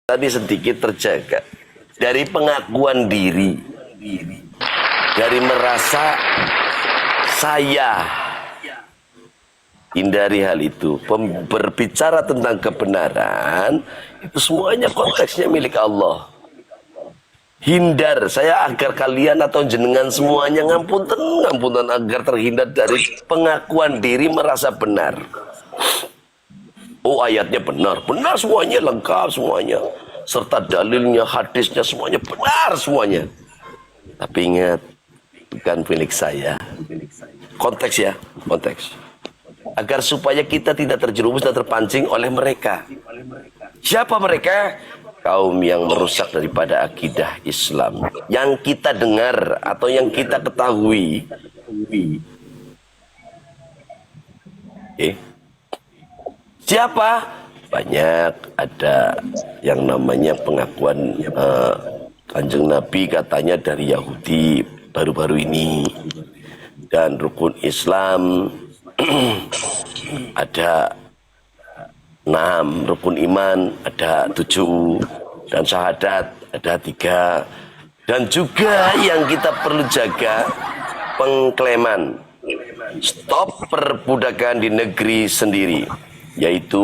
tadi sedikit terjaga dari pengakuan diri, dari merasa saya. Hindari hal itu. Berbicara tentang kebenaran itu semuanya konteksnya milik Allah. Hindar saya agar kalian atau jenengan semuanya ngampunten agar terhindar dari pengakuan diri merasa benar. Oh, ayatnya benar semuanya, lengkap semuanya, serta dalilnya, hadisnya, semuanya benar semuanya. Tapi ingat, bukan milik saya. Konteks ya, konteks. Agar supaya kita tidak terjerumus dan terpancing oleh mereka. Siapa mereka? Kaum yang merusak daripada akidah Islam. Yang kita dengar atau yang kita ketahui. Okay. Siapa? Banyak, ada yang namanya pengakuan Kanjeng Nabi katanya dari Yahudi baru-baru ini. Dan rukun Islam ada 6, rukun iman ada 7, dan syahadat ada 3. Dan juga yang kita perlu jaga pengklaiman. Stop perbudakan di negeri sendiri. Yaitu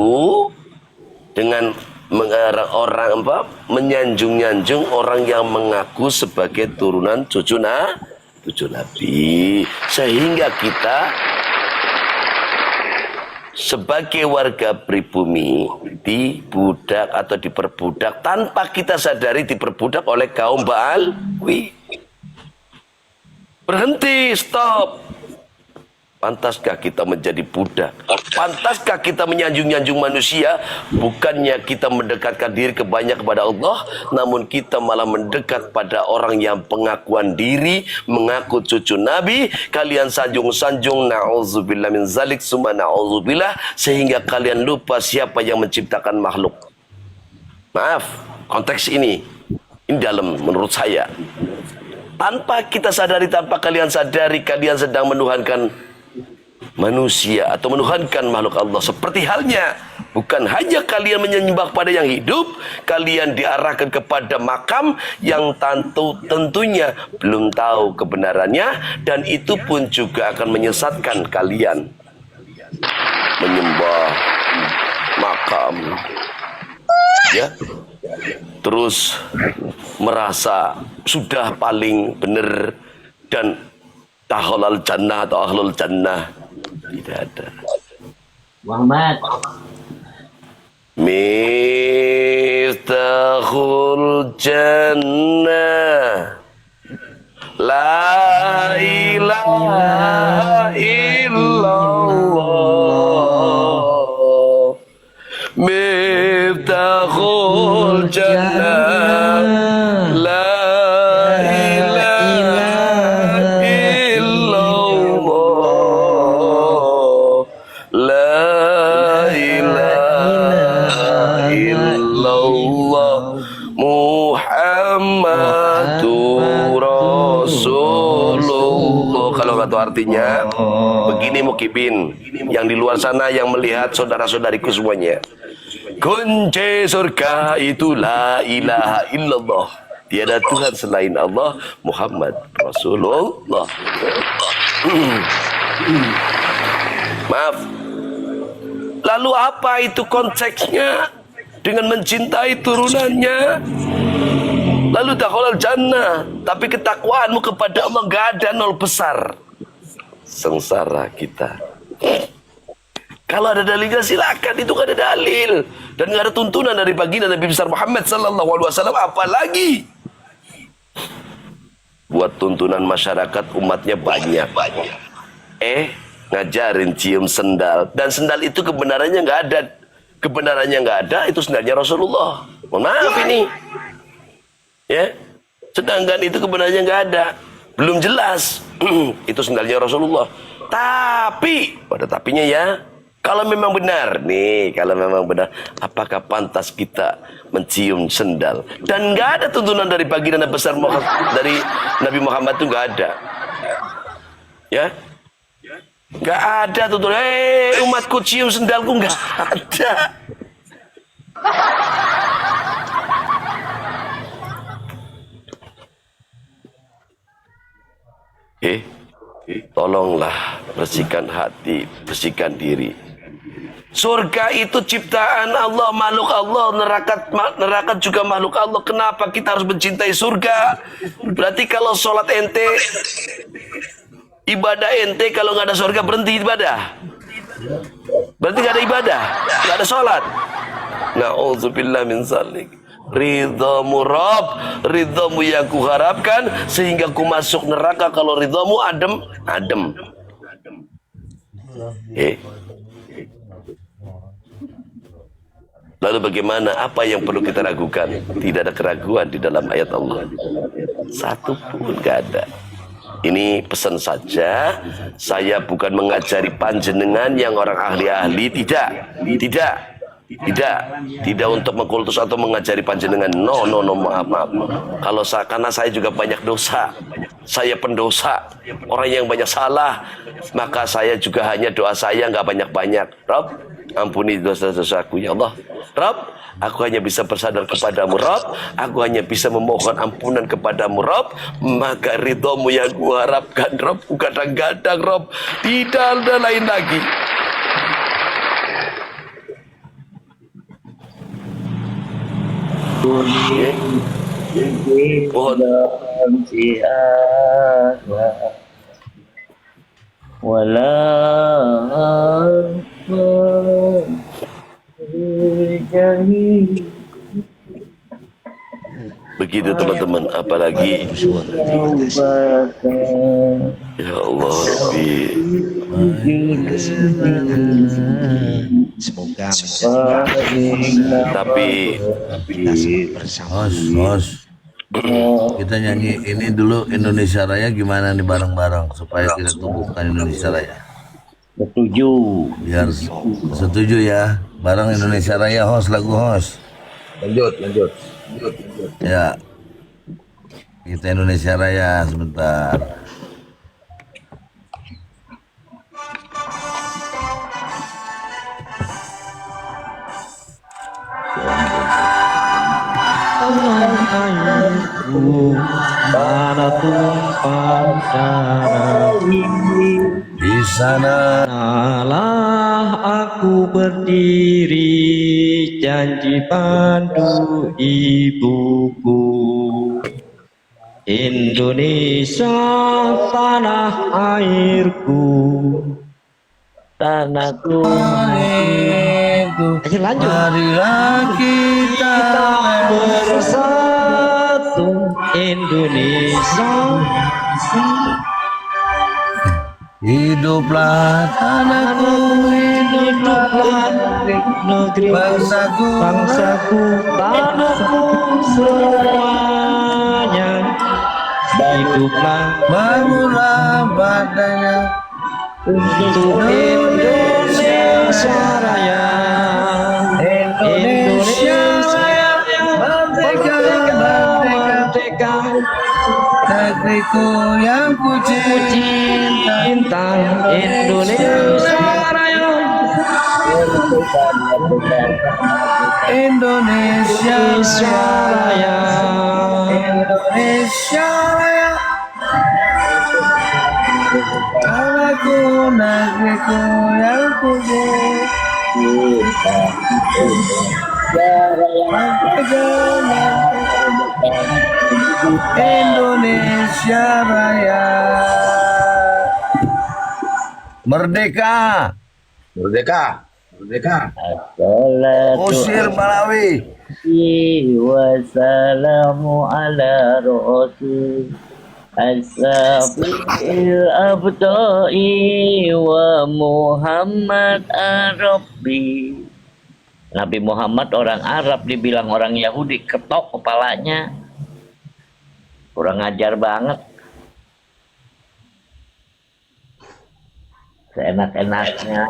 dengan menyanjung-nyanjung orang yang mengaku sebagai turunan cucu Nabi, sehingga kita sebagai warga pribumi dibudak atau diperbudak tanpa kita sadari, diperbudak oleh kaum Ba'alwi. Berhenti, stop. Pantaskah kita menjadi budak? Pantaskah kita menyanjung-nyanjung manusia? Bukannya kita mendekatkan diri kebanyak kepada Allah, namun kita malah mendekat pada orang yang pengakuan diri, mengaku cucu Nabi. Kalian sanjung-sanjung, na'udzubillah min zalik, summa na'udzubillah, sehingga kalian lupa siapa yang menciptakan makhluk. Maaf, konteks ini dalam menurut saya. Tanpa kita sadari, tanpa kalian sadari, kalian sedang menuhankan manusia atau menuhankan makhluk Allah. Seperti halnya bukan hanya kalian menyembah pada yang hidup, kalian diarahkan kepada makam yang tentunya belum tahu kebenarannya, dan itu pun juga akan menyesatkan kalian. Menyembah makam, ya, terus merasa sudah paling benar dan tahlul jannah atau ahlul jannah. Tidak ada. Muhammad. Miftahul jannah la ilaha illallah. Miftahul jannah la artinya begini mukibin yang di luar sana yang melihat, saudara-saudariku semuanya, kunci surga itu la ilaha illallah, tiada Tuhan selain Allah, Muhammad Rasulullah. Maaf, lalu apa itu konteksnya dengan mencintai turunannya? Lalu dakhulal jannah, tapi ketakwaanmu kepada Allah gak ada, nol besar. Sengsara kita. Kalau ada dalilnya silakan, itu gak ada dalil dan gak ada tuntunan dari baginda Nabi besar Muhammad sallallahu alaihi wasallam, apalagi buat tuntunan masyarakat umatnya banyak. Ngajarin cium sendal, dan sendal itu kebenarannya nggak ada, itu sendalnya Rasulullah. Mohon maaf ini, ya. Sedangkan itu kebenarannya nggak ada, belum jelas. Itu sendalnya Rasulullah. Tapi pada tapinya ya, kalau memang benar nih, apakah pantas kita mencium sendal? Dan nggak ada tuntunan dari baginda besar Muhammad, dari Nabi Muhammad itu nggak ada, ya. Nggak ada tuntunan, umatku cium sendalku, nggak ada. tolonglah bersihkan hati, bersihkan diri. Surga itu ciptaan Allah, makhluk Allah. Neraka juga makhluk Allah. Kenapa kita harus mencintai surga? Berarti kalau sholat ente, ibadah ente, kalau nggak ada surga berhenti ibadah. Berarti nggak ada ibadah, nggak ada sholat. Na'udzubillah min zalik. Ridhamu Rabb, ridhamu yang kuharapkan sehingga ku masuk neraka. Kalau ridhamu adem. Lalu bagaimana? Apa yang perlu kita ragukan? Tidak ada keraguan di dalam ayat Allah. Satu pun gak ada. Ini pesan saja. Saya bukan mengajari panjenengan yang orang ahli-ahli. Tidak untuk mengkultus atau mengajari panjenengan. No, maaf. Karena saya juga banyak dosa. Saya pendosa, orang yang banyak salah. Maka saya juga hanya doa saya nggak banyak-banyak. Rabb, ampuni dosa-dosaku ya Allah. Rabb, aku hanya bisa bersandar kepadamu Rabb. Aku hanya bisa memohon ampunan kepadamu Rabb. Maka ridhamu yang kuharapkan Rabb. Kadang-kadang Rabb, tidak ada lain lagi. Mohon begitu teman-teman, apalagi ya Allah Rabbi. Semoga Tapi Host, kita nyanyi ini dulu Indonesia Raya gimana nih bareng-bareng supaya kita tumbuhkan Indonesia Raya. Setuju. Biar setuju ya, bareng Indonesia Raya host, lagu host. Lanjut. Ya, kita Indonesia Raya sebentar. Tanah tumpah darah Di sana Sanalah aku berdiri, janji pandu ibuku. Indonesia tanah airku, tanahku. Ayo lanjut. marilah kita Bersatu Indonesia. hiduplah tanahku, Hiduplah negeri bangsaku, tanahku semuanya. Hiduplah bangunlah badannya untuk Indonesia Raya. Indonesia Raya, merdeka, negeriku yang ku cinta. Indonesia Raya. Indonesia Raya. Indonesia Raya, tanahku, negeriku yang ku Indonesia Raya. Merdeka. Usir Malawi. Wassalamu ala rasul As-sabil abda'i wa Muhammad Arabi. Nabi Muhammad orang Arab, dibilang orang Yahudi, ketok kepalanya. Kurang ajar banget. Seenak-enaknya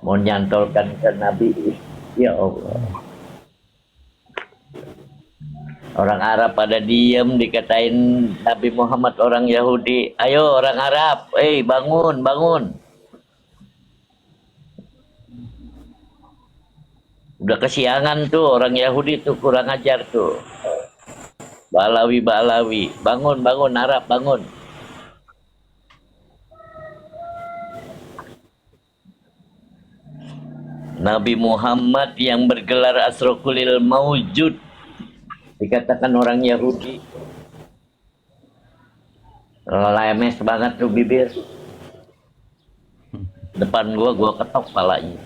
mau nyantolkan ke Nabi. Ya Allah. Orang Arab pada diem, dikatain Nabi Muhammad orang Yahudi. Ayo orang Arab, bangun, bangun. Udah kesiangan tuh, orang Yahudi tuh kurang ajar tuh. Balawi, bangun, bangun Arab, bangun. Nabi Muhammad yang bergelar Asrokulil Maujud dikatakan orang Yahudi. Lemes banget tuh bibir. Depan gua ketok palanya.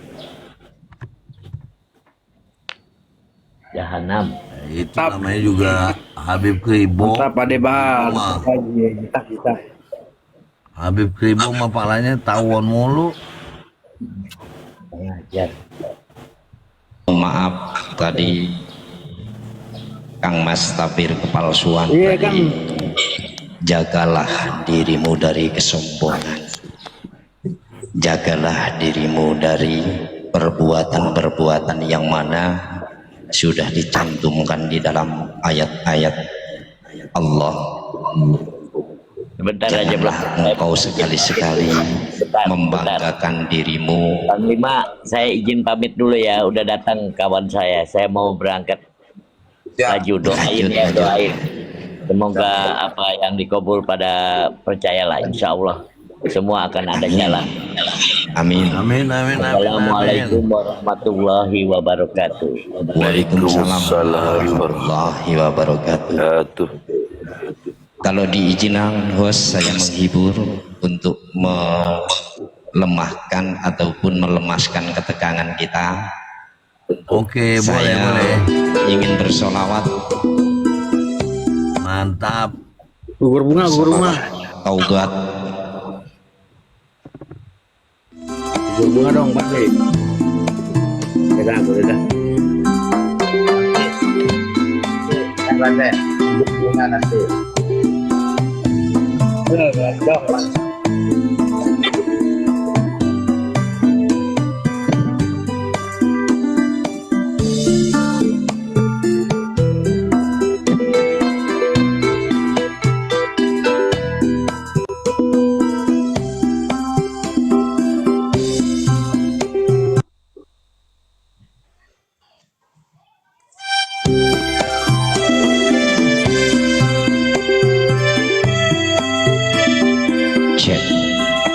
Jahanam. Itu namanya juga Habib Kribo. Mantap Adeban. Wah. Kita. Habib Kribo mah palanya tawon mulu. Pengajar. Maaf tadi Kang Mas Tapir kepalsuan Iya, tadi. Kang. Jagalah dirimu dari kesombongan. Jagalah dirimu dari perbuatan-perbuatan yang mana sudah dicantumkan di dalam ayat-ayat Allah. Sebentar aja Janganlah engkau sekali-sekali Bentar. membanggakan dirimu. Panglima, saya izin pamit dulu ya. Udah datang kawan saya. Saya mau berangkat. Maju doain ya, doain. Semoga apa yang dikabul pada percayalah, insya Allah semua akan ada jalan. Amin. Amin, amin, amin, amin. Assalamualaikum warahmatullahi wabarakatuh. Waalaikumsalam warahmatullahi wabarakatuh. Atuh. Kalau diizinkan host, saya menghibur untuk melemahkan ataupun melemaskan ketegangan kita. Oke, boleh, Saya boleh. ingin bersolawat Mantap. Gugur bunga. taubat Gugur bunga dong, Pak. Udah. Gugur bunga nanti.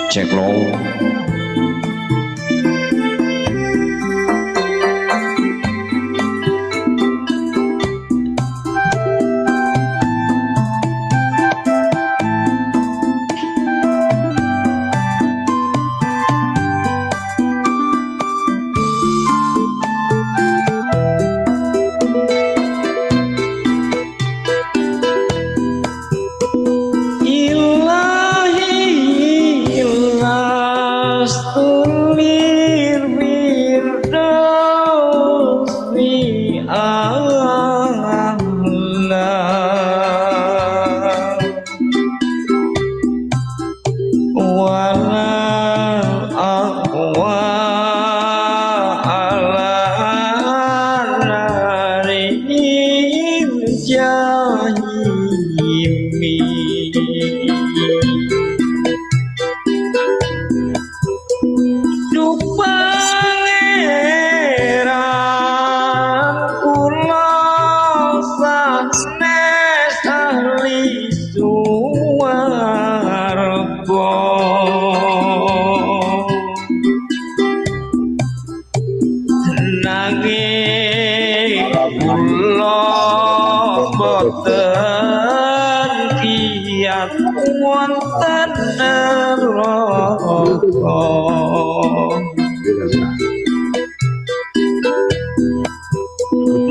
cek low.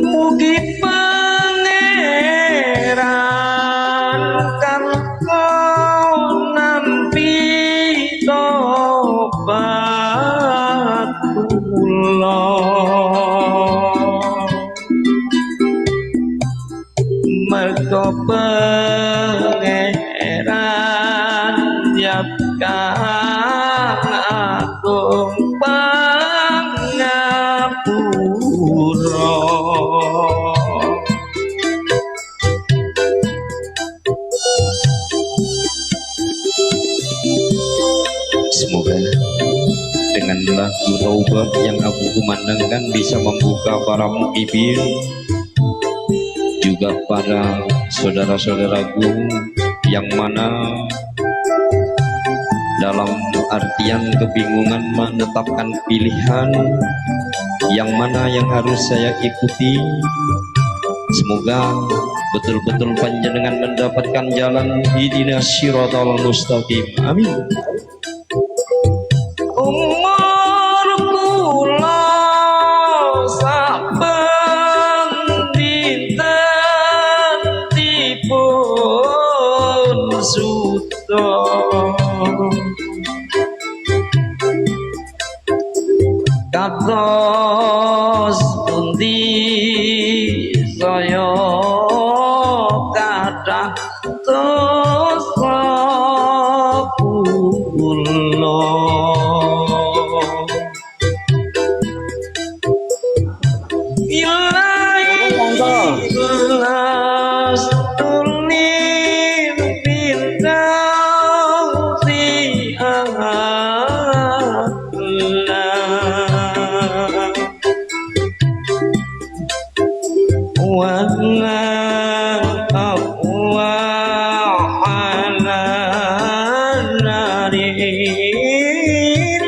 Mugi pangeran kan kau nampi tobat kula mergo pangeran yapkan agung pangapura. Semoga dengan lagu Taubah yang aku kumandangkan bisa membuka para mukibin, juga para saudara-saudaraku yang mana dalam artian kebingungan menetapkan pilihan yang mana yang harus saya ikuti. Semoga betul-betul panjenengan mendapatkan jalan ihdinas siratal mustaqim. Amin. Umur kula saben dinten dipun suta kados pundi saya kathah dosa kula. Ilahi ikhlas tulir bintausi Allah wala aqwa ala narir jahimi.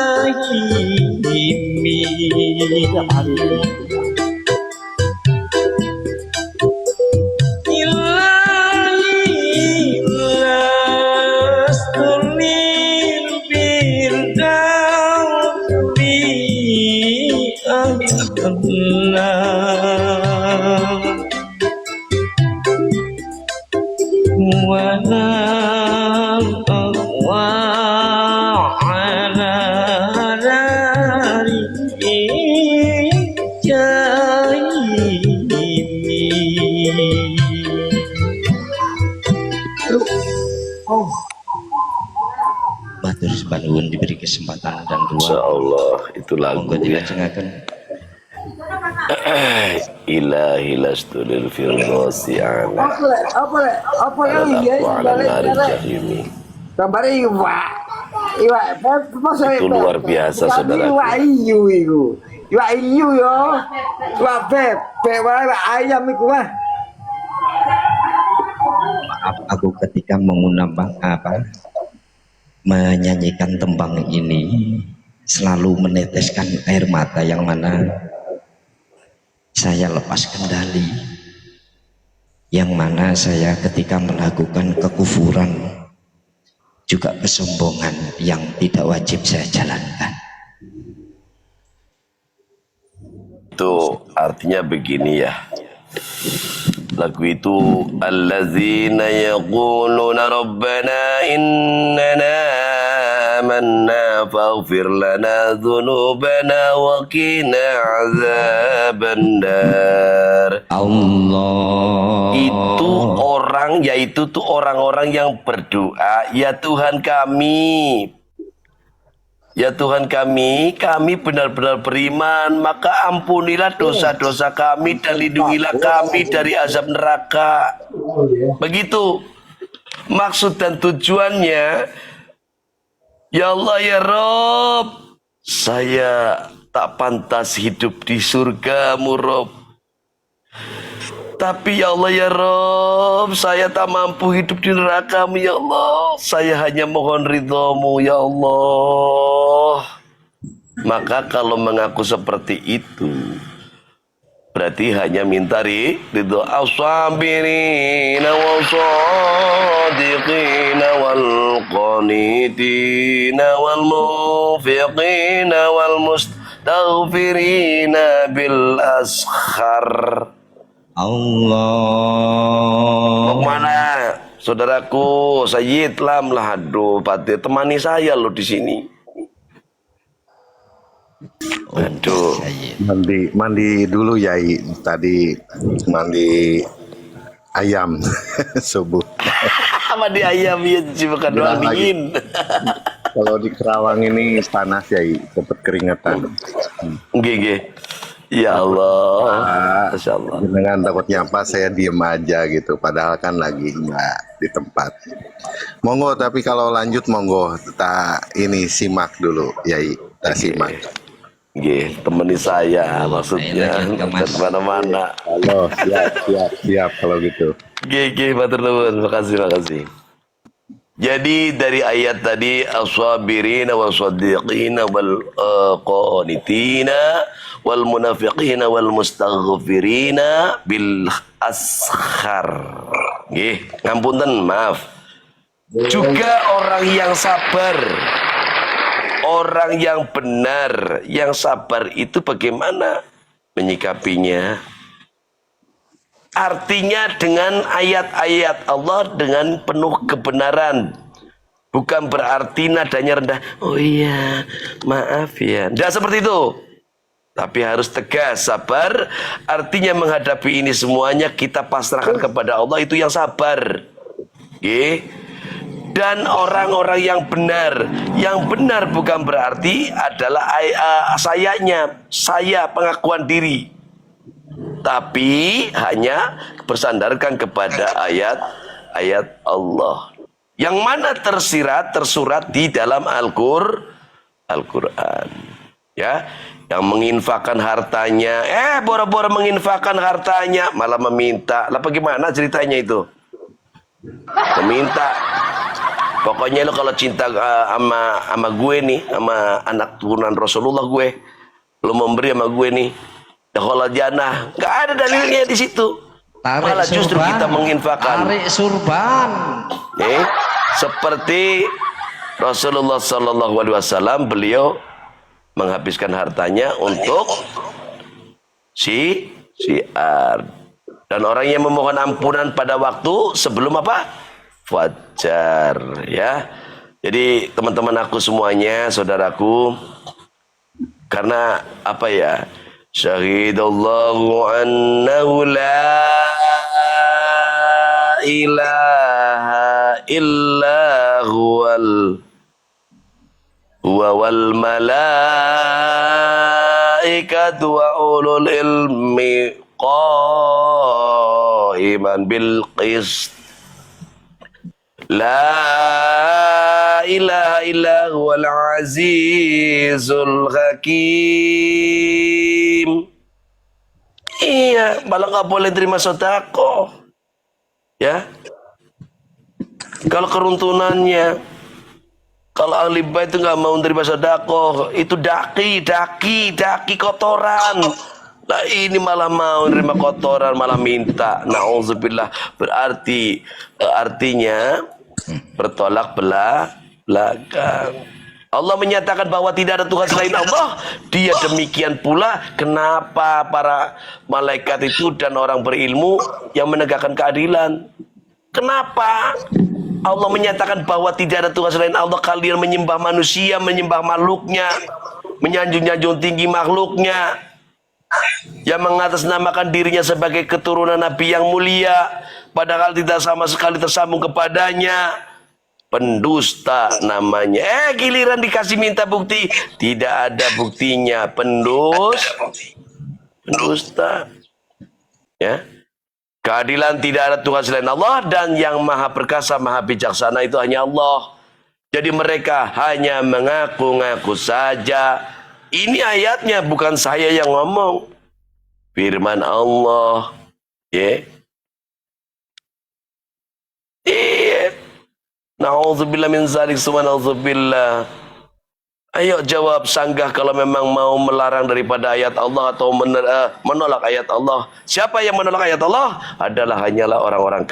Ilahi lastulir birdausi Allah wala aqwa ala nari jahimi. Matur sepanuhun diberi kesempatan dan Insya ruang. Allah itu lagu Monggo ya. dilajengaken. Ilahi lastulil firdausi ala Apa yang dia wa ala nari jahimi. gambarnya iwa Itu luar biasa, saudara. iwa iyu yo iwa beb ayam iku mah Maaf aku ketika menyanyikan tembang ini selalu meneteskan air mata yang mana saya lepas kendali, yang mana saya ketika melakukan kekufuran juga kesombongan yang tidak wajib saya jalankan. Itu artinya begini ya. Lagu itu allazina yaquluna rabbana innana amanna faghfir lana dhunubana wa qina azabannar. Allah Itu orang, yaitu tuh orang-orang yang berdoa, ya Tuhan kami, ya Tuhan kami benar-benar beriman, maka ampunilah dosa-dosa kami dan lindungilah kami dari azab neraka. Begitu maksud dan tujuannya. Ya Allah ya Rob, saya tak pantas hidup di surgamu Rob. Tapi ya Allah ya Rob, saya tak mampu hidup di neraka-Mu ya Allah. Saya hanya mohon ridho-Mu ya Allah. Maka kalau mengaku seperti itu, berarti hanya minta ridho. As-sabirina was-sadiqina wal-qanitina wal-mufiqina wal-mustaghfirina bil-askhar. Allah. Mau kemana, saudaraku? Sayyid Lam lah, aduh, Pak, temani saya loh di sini. Aduh, Mandi dulu Yai, tadi mandi ayam subuh. mandi ayam ya, bukan doang dingin. Kalau di Kerawang ini panas Yai, cepet keringetan. Gege. Ya Allah, Masya Allah. Dengan takutnya apa, saya diem aja gitu. Padahal kan lagi nggak di tempat. Monggo, tapi kalau lanjut monggo, kita ini simak dulu Yai, kita simak. Gege, temani saya maksudnya, bukan kemana-mana. Halo, siap kalau gitu. Gege, matur nuwun, makasih. Jadi dari ayat tadi as-sabirina was-shadiqina wal qanitina wal munafiqina wal mustaghfirina bil ashar. Nggih, ngapunten, maaf. Juga orang yang sabar, orang yang benar, yang sabar itu bagaimana menyikapinya? Artinya dengan ayat-ayat Allah dengan penuh kebenaran. Bukan berarti nadanya rendah. Oh iya, maaf ya. Tidak seperti itu. Tapi harus tegas, sabar. Artinya menghadapi ini semuanya kita pasrahkan kepada Allah. Itu yang sabar. Oke. Dan orang-orang yang benar. Yang benar bukan berarti adalah saya pengakuan diri. Tapi hanya bersandarkan kepada ayat-ayat Allah. Yang mana tersurat di dalam Al-Quran. Ya, yang menginfakkan hartanya, boro-boro menginfakkan hartanya, malah meminta. Lah bagaimana ceritanya itu? Meminta. Pokoknya lo kalau cinta sama gue nih, sama anak turunan Rasulullah gue, lo memberi sama gue nih. Kalau jannah, nggak ada dalilnya di situ. Malah justru kita menginfakkan. Tarik surban. Seperti Rasulullah Sallallahu Alaihi Wasallam, beliau menghabiskan hartanya untuk syiar. Dan orang yang memohon ampunan pada waktu sebelum apa? Fajar, ya. Jadi teman-teman aku semuanya, saudaraku, karena apa ya? Syahidallahu annahu la ilaha illa huwal malaikatu wa ulul ilmi qa'iman bil qist. La ilaha illa huwal azizul hakim. Iya, malah nggak boleh terima sedekah. Ya. Kalau keruntunannya, kalau ahli bait itu nggak mau terima sedekah, itu daki kotoran. Nah ini malah mau nerima kotoran, malah minta. Nauzubillah. Berarti artinya bertolak belakang. Allah menyatakan bahwa tidak ada Tuhan selain Allah. Dia demikian pula kenapa para malaikat itu dan orang berilmu yang menegakkan keadilan. Kenapa Allah menyatakan bahwa tidak ada Tuhan selain Allah? Kalian menyembah manusia, menyembah makhluknya, menyanjung-nyanjung tinggi makhluknya, yang mengatasnamakan dirinya sebagai keturunan Nabi yang mulia, padahal tidak sama sekali tersambung kepadanya. Pendusta namanya. Giliran dikasih minta bukti, tidak ada buktinya. Pendusta. Ya. Keadilan tidak ada Tuhan selain Allah, dan yang maha perkasa, maha bijaksana itu hanya Allah. Jadi mereka hanya mengaku-ngaku saja. Ini ayatnya, bukan saya yang ngomong. Firman Allah. Ya. Iya. Na'udzubillah min zalik, subhanallah. Ayo jawab, sanggah kalau memang mau melarang daripada ayat Allah atau menolak ayat Allah. Siapa yang menolak ayat Allah? Adalah hanyalah orang-orang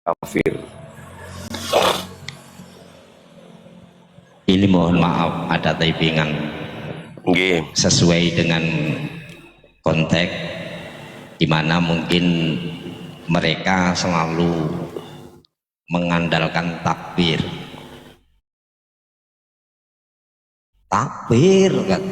kafir. Ini mohon maaf ada typingan Nggih. sesuai dengan konteks di mana mungkin mereka selalu mengandalkan takbir. Takbir kan.